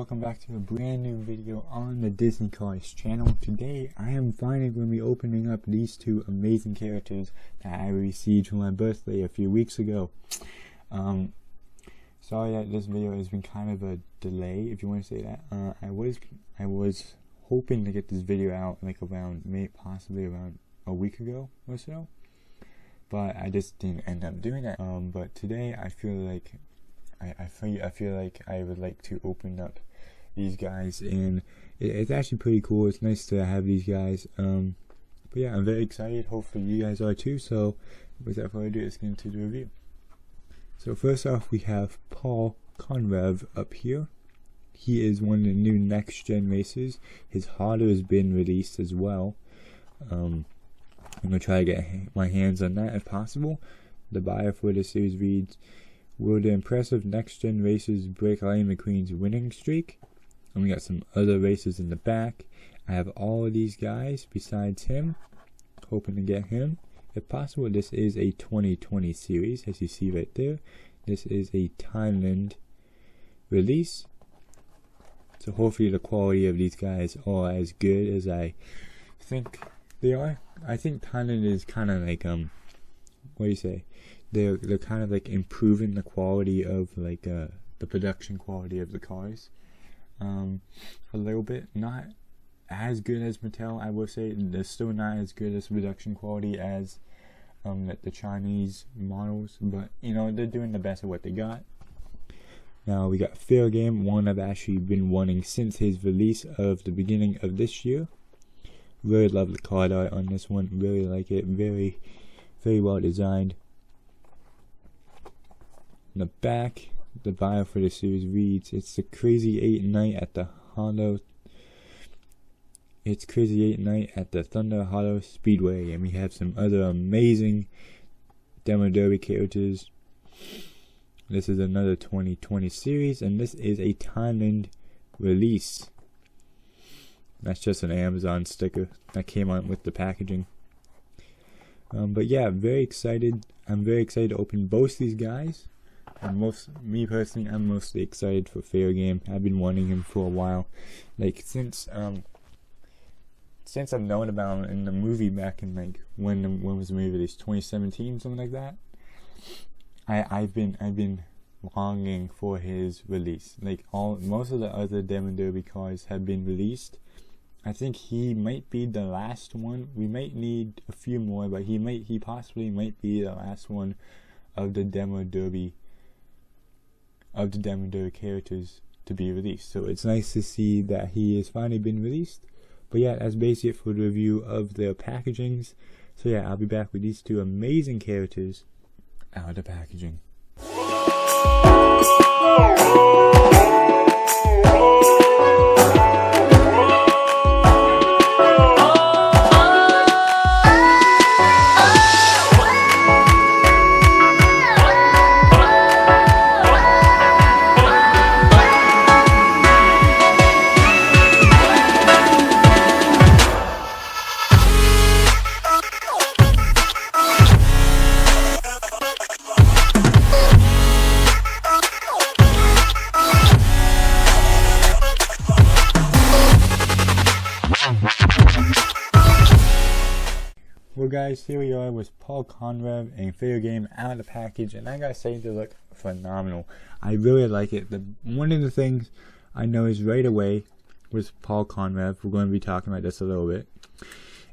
welcome back to a brand new video on the Disney Cars channel. Today I am finally going to be opening up these two amazing characters that I received for my birthday a few weeks ago. Sorry that this video has been kind of a delay, if you want to say that. I was hoping to get this video out like possibly around a week ago or so, but I just didn't end up doing that. But today I feel like I feel like I would like to open up these guys, and it's actually pretty cool. It's nice to have these guys. But yeah, I'm very excited. Hopefully you guys are too. So without further ado, let's get into the review. So first off, we have Paul Conrev up here. He is one of the new next gen racers. His harder has been released as well. I'm gonna try to get my hands on that if possible. The bio for the series reads, "Will the impressive next-gen racers break Lightning McQueen's winning streak?" And we got some other racers in the back. I have all of these guys besides him. Hoping to get him. If possible, this is a 2020 series, as you see right there. This is a Thailand release. So hopefully the quality of these guys are as good as I think they are. I think Thailand is kind of like, what do you say? They're kind of like improving the quality of like the production quality of the cars a little bit. Not as good as Mattel, I will say. They're still not as good as production quality as the Chinese models, but you know, they're doing the best of what they got. Now we got Faregame, one I've actually been wanting since his release of the beginning of this year. Really love the card art on this one. Really like it. Very, very well designed. In the back, the bio for the series reads, "It's the Crazy 8 night at the Honda. It's Crazy 8 night at the Thunder Hollow Speedway," and we have some other amazing Demo Derby characters. This is another 2020 series, and this is a Thailand release. That's just an Amazon sticker that came on with the packaging. But yeah, very excited. I'm very excited to open both these guys. And me personally, I'm mostly excited for Faregame. I've been wanting him for a while, like since I've known about him in the movie back in like when was the movie released? 2017, something like that. I've been longing for his release. Like most of the other Demo Derby cars have been released. I think he might be the last one. We might need a few more, but he possibly might be the last one of the Demo Derby characters to be released. So it's nice to see that he has finally been released. But yeah, that's basically it for the review of their packagings. So yeah, I'll be back with these two amazing characters out of the packaging. Well guys, here we are with Paul Conrev and Faregame out of the package, and I gotta say they look phenomenal. I really like it. One of the things I noticed right away with Paul Conrev, we're going to be talking about this a little bit,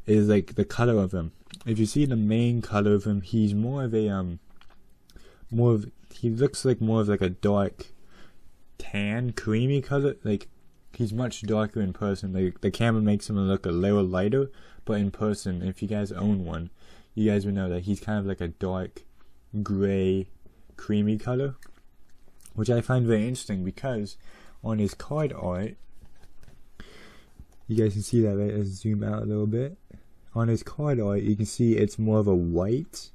is like the color of him. If you see the main color of him, he's more of a he looks like more of like a dark tan, creamy color. Like he's much darker in person. Like the camera makes him look a little lighter, but in person, if you guys own one, you guys would know that he's kind of like a dark gray, creamy color, which I find very interesting because on his card art, you guys can see that, right? Let's zoom out a little bit. On his card art, you can see it's more of a white,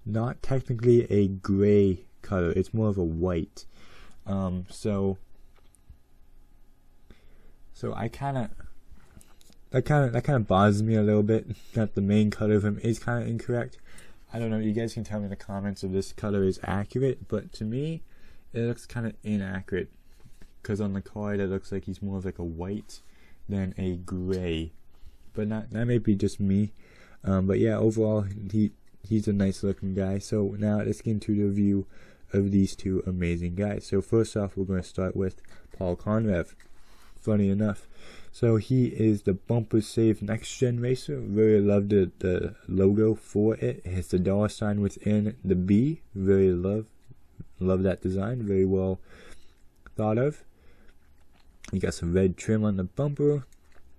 not technically a gray color. It's more of a white. So I that kind of bothers me a little bit that the main color of him is kind of incorrect. I don't know, you guys can tell me in the comments if this color is accurate, but to me it looks kind of inaccurate. because on the card it looks like he's more of like a white than a gray, but that may be just me. But yeah, overall he's a nice looking guy. So now let's get into the review of these two amazing guys. So first off, we're going to start with Paul Conrev. Funny enough, so he is the bumper safe next gen racer. Really love the logo for it. It has the dollar sign within the B. Really love that design. Very well thought of. You got some red trim on the bumper.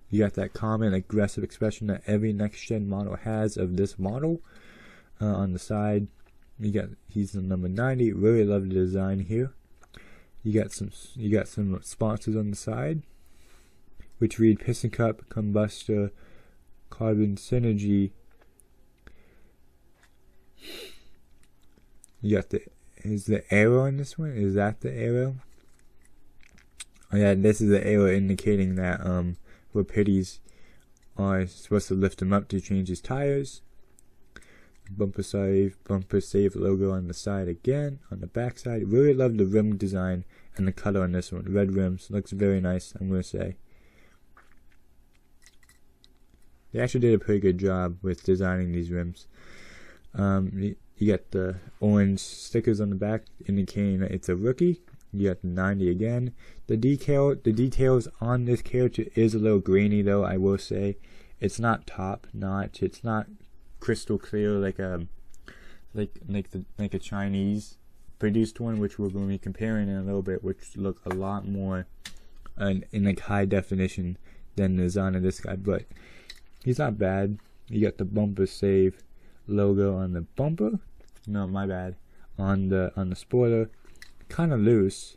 You got that common aggressive expression that every next gen model has of this model. On the side, he's the number 90. Really love the design here. You got some sponsors on the side, which read Piston Cup, Combustor, Carbon Synergy. You got is the arrow on this one? Is that the arrow? Oh yeah, this is the arrow indicating that rapidities are supposed to lift him up to change his tires. Bumper save logo on the side again. On the back side, really love the rim design and the color on this one. Red rims, looks very nice, I'm going to say. They actually did a pretty good job with designing these rims. You got the orange stickers on the back indicating that it's a rookie. You got the 90 again. The details on this character is a little grainy though, I will say. It's not top notch. It's not crystal clear like a Chinese produced one, which we're going to be comparing in a little bit, which look a lot more in like high definition than the design of this guy. But he's not bad. You got the bumper save logo on the bumper. No, my bad. On the spoiler, kind of loose.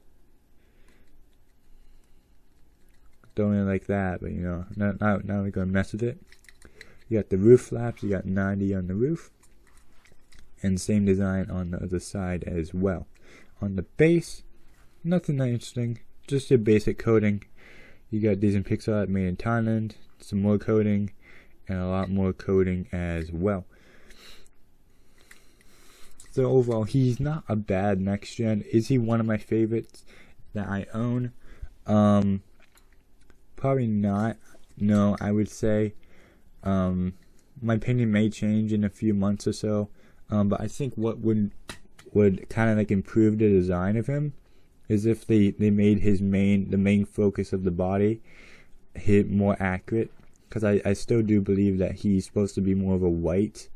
Don't really like that, but you know, not we're gonna mess with it. You got the roof flaps. You got 90 on the roof, and same design on the other side as well. On the base, nothing that interesting. Just your basic coating. You got these in pixel art made in Thailand. Some more coating, and a lot more coating as well. So overall, he's not a bad next gen. Is he one of my favorites that I own? Probably not. No, I would say my opinion may change in a few months or so. But I think what would kind of like improve the design of him is if they made the main focus of the body more accurate. Because I still do believe that he's supposed to be more of a white.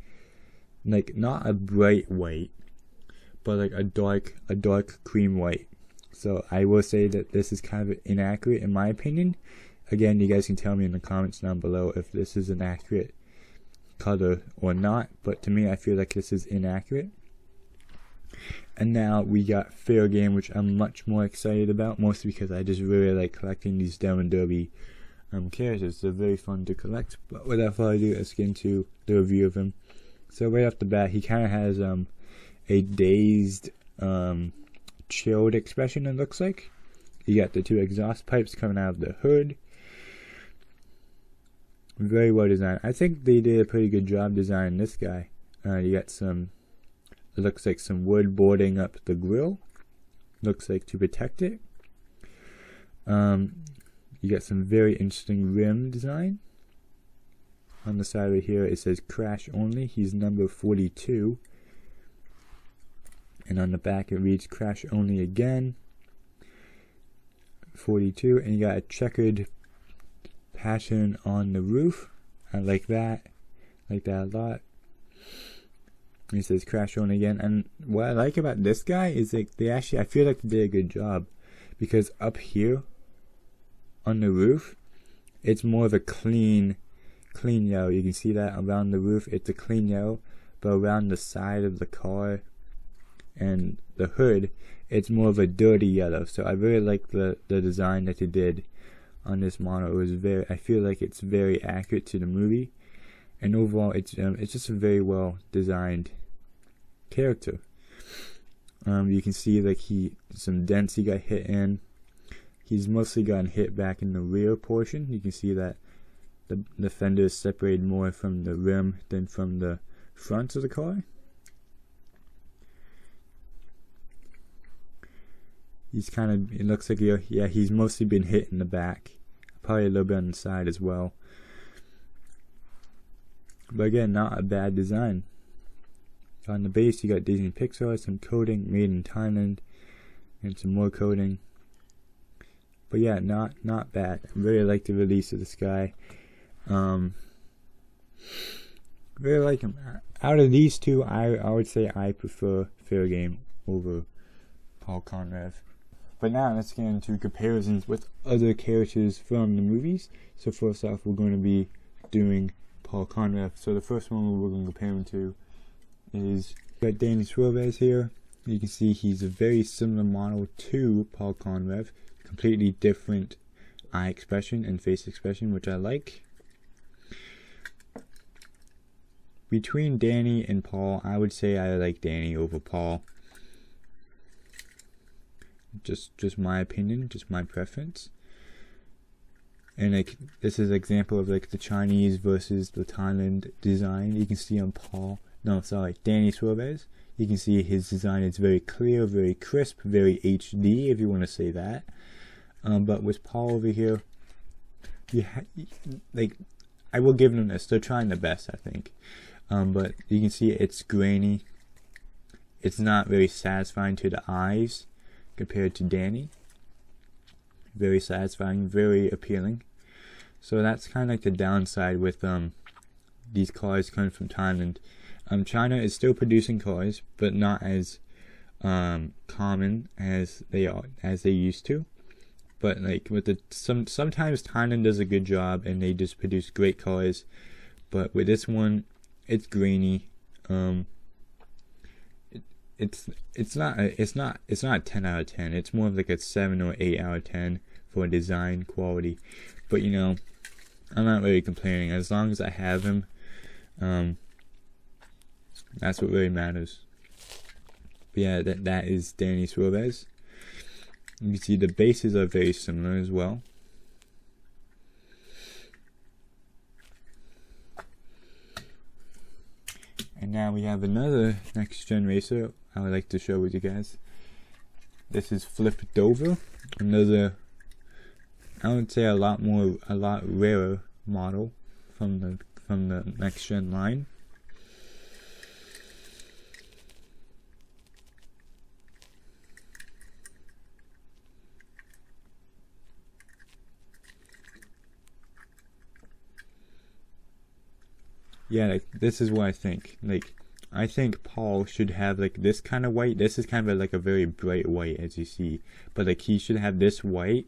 Like not a bright white, but like a dark cream white. So I will say that this is kind of inaccurate in my opinion. Again, you guys can tell me in the comments down below if this is an accurate color or not. But to me, I feel like this is inaccurate. And now we got Faregame, which I'm much more excited about, mostly because I just really like collecting these Demo Derby characters. They're very fun to collect. But without further ado, let's get into the review of him. So right off the bat, he kind of has a dazed, chilled expression, it looks like. You got the two exhaust pipes coming out of the hood. Very well designed. I think they did a pretty good job designing this guy. You got it looks like some wood boarding up the grill. Looks like to protect it. You got some very interesting rim design. On the side right here, it says crash only. He's number 42. And on the back, it reads crash only again. 42. And you got a checkered pattern on the roof. I like that. Like that a lot. And it says crash only again. And what I like about this guy is like I feel like they did a good job. Because up here on the roof, it's more of a clean yellow. You can see that around the roof it's a clean yellow, but around the side of the car and the hood it's more of a dirty yellow. So I really like the design that they did on this model. I feel like it's very accurate to the movie, and overall it's just a very well designed character. You can see like some dents he got hit in. He's mostly gotten hit back in the rear portion. You can see that the fender is separated more from the rim than from the front of the car. He's kind of, it looks like, yeah, he's mostly been hit in the back. Probably a little bit on the side as well. But again, not a bad design. On the base, you got Disney Pixar, some coding made in Thailand, and some more coding. But yeah, not bad. I really like the release of this guy. Really like him. Out of these two, I would say I prefer Faregame over Paul Conrev. But now let's get into comparisons with other characters from the movies. So first off, we're going to be doing Paul Conrev. So the first one we're going to compare him to is, we got Danny Suarez here. You can see he's a very similar model to Paul Conrev. Completely different eye expression and face expression, which I like. Between Danny and Paul, I would say I like Danny over Paul. Just my opinion, just my preference. And like, this is an example of like the Chinese versus the Thailand design. You can see on Danny Suarez. You can see his design is very clear, very crisp, very HD, if you want to say that. But with Paul over here, like, I will give them this. They're trying their best, I think. But you can see it's grainy. It's not very satisfying to the eyes compared to Danny. Very satisfying, very appealing. So that's kind of like the downside with these cars coming from Thailand. China is still producing cars, but not as common as they used to. But like with sometimes Thailand does a good job and they just produce great cars. But with this one, it's grainy. It's not a 10 out of 10. It's more of like a 7 or 8 out of 10 for design quality. But you know, I'm not really complaining. As long as I have him, that's what really matters. But yeah, that is Danny Suarez. You can see the bases are very similar as well. And now we have another next gen racer I would like to show with you guys. This is Flip Dover, another, I would say a lot rarer model from the next gen line. Yeah, like, this is what I think. Like, I think Paul should have like this kind of white. This is kind of like a very bright white, as you see. But like, he should have this white,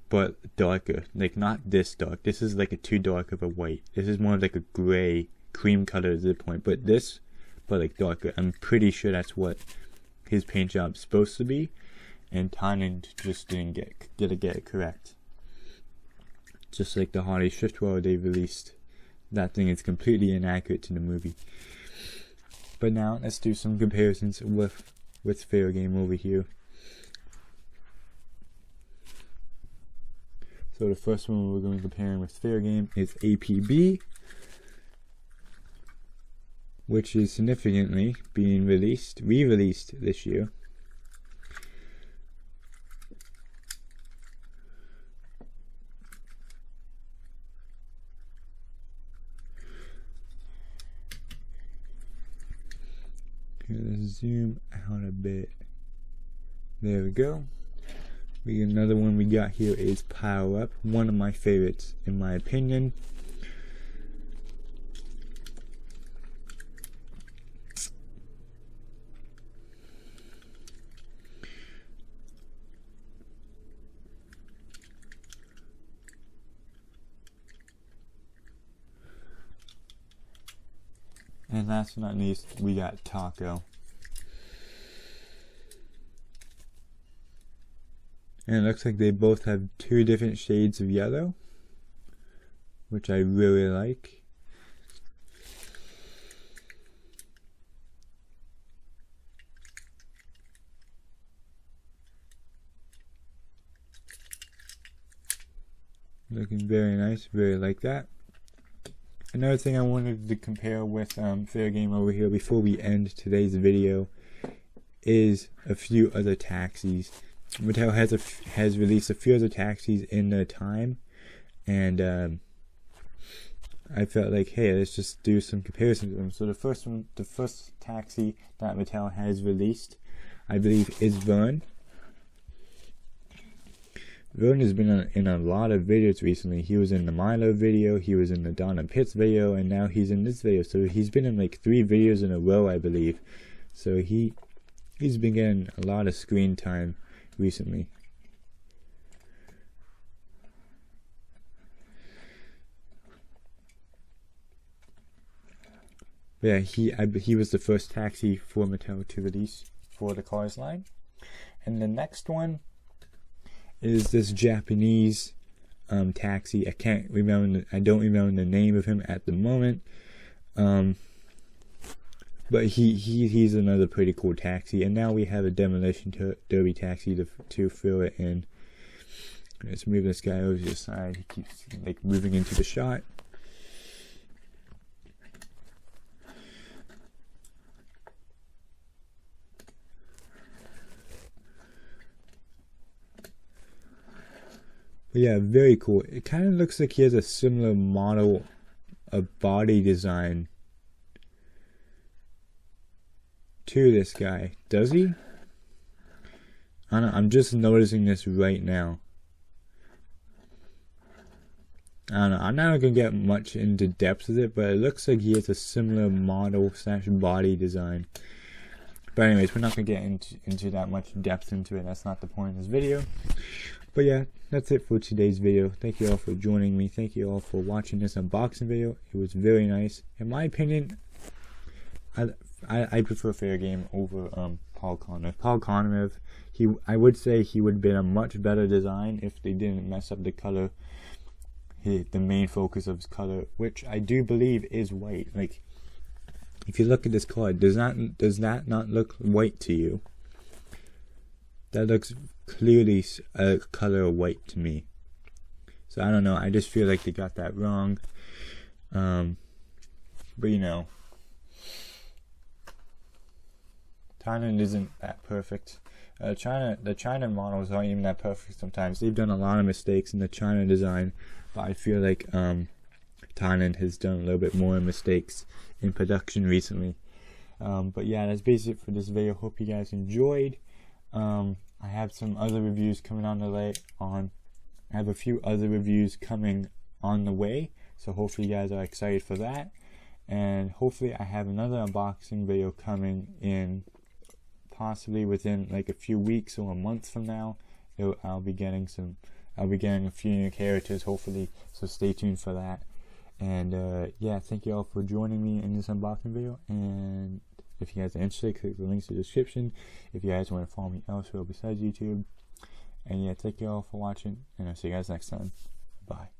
but darker. Like, not this dark. This is like a too dark of a white. This is more of like a gray, cream color at this point. But this, but like darker. I'm pretty sure that's what his paint job's supposed to be. And Thailand just didn't get it correct. Just like the Harley Shiftwell they released. That thing is completely inaccurate to the movie. But now let's do some comparisons with Faregame over here. So the first one we're going to compare with Faregame is APB, which is significantly being re-released this year. Let's zoom out a bit. There we go. Another one we got here is Power Up, one of my favorites in my opinion. And last but not least, we got Taco. And it looks like they both have two different shades of yellow, which I really like. Looking very nice, very like that. Another thing I wanted to compare with Faregame over here before we end today's video is a few other taxis. Mattel has released a few other taxis in their time, and I felt like, hey, let's just do some comparisons of them. So the first taxi that Mattel has released, I believe, is Vern. Vern has been in a lot of videos recently. He was in the Milo video, he was in the Donna Pitts video, and now he's in this video. So he's been in like 3 videos in a row, I believe. So he's been getting a lot of screen time recently. Yeah, he was the first taxi for Mattel to release for the Cars line. And the next one is this Japanese taxi. I don't remember the name of him at the moment. But he's another pretty cool taxi. And now we have a demolition derby taxi to fill it in. Let's move this guy over to the side. He keeps like moving into the shot. But yeah, very cool. It kind of looks like he has a similar model of body design to this guy. Does he? I don't know, I'm just noticing this right now. I don't know. I'm not going to get much into depth with it, but it looks like he has a similar model / body design. But anyways, we're not going to get into that much depth into it. That's not the point of this video. But yeah, that's it for today's video. Thank you all for joining me. Thank you all for watching this unboxing video. It was very nice. In my opinion, I prefer Faregame over Paul Conrev. Paul Conrev, I would say he would have been a much better design if they didn't mess up the color. The main focus of his color, which I do believe is white. Like, if you look at this card, does that not look white to you? That looks clearly a color of white to me. So I don't know. I just feel like they got that wrong. But you know, Thailand isn't that perfect. The China models aren't even that perfect sometimes. They've done a lot of mistakes in the China design, but I feel like Thailand has done a little bit more mistakes in production recently. But yeah, that's basically it for this video. Hope you guys enjoyed. I have some other reviews coming on the way. I have a few other reviews coming on the way, so hopefully you guys are excited for that. And hopefully I have another unboxing video coming in, possibly within like a few weeks or a month from now. I'll be getting a few new characters, hopefully. So stay tuned for that. And yeah, thank you all for joining me in this unboxing video. And if you guys are interested, click the links in the description. If you guys want to follow me elsewhere besides YouTube. And yeah, thank you all for watching, and I'll see you guys next time. Bye.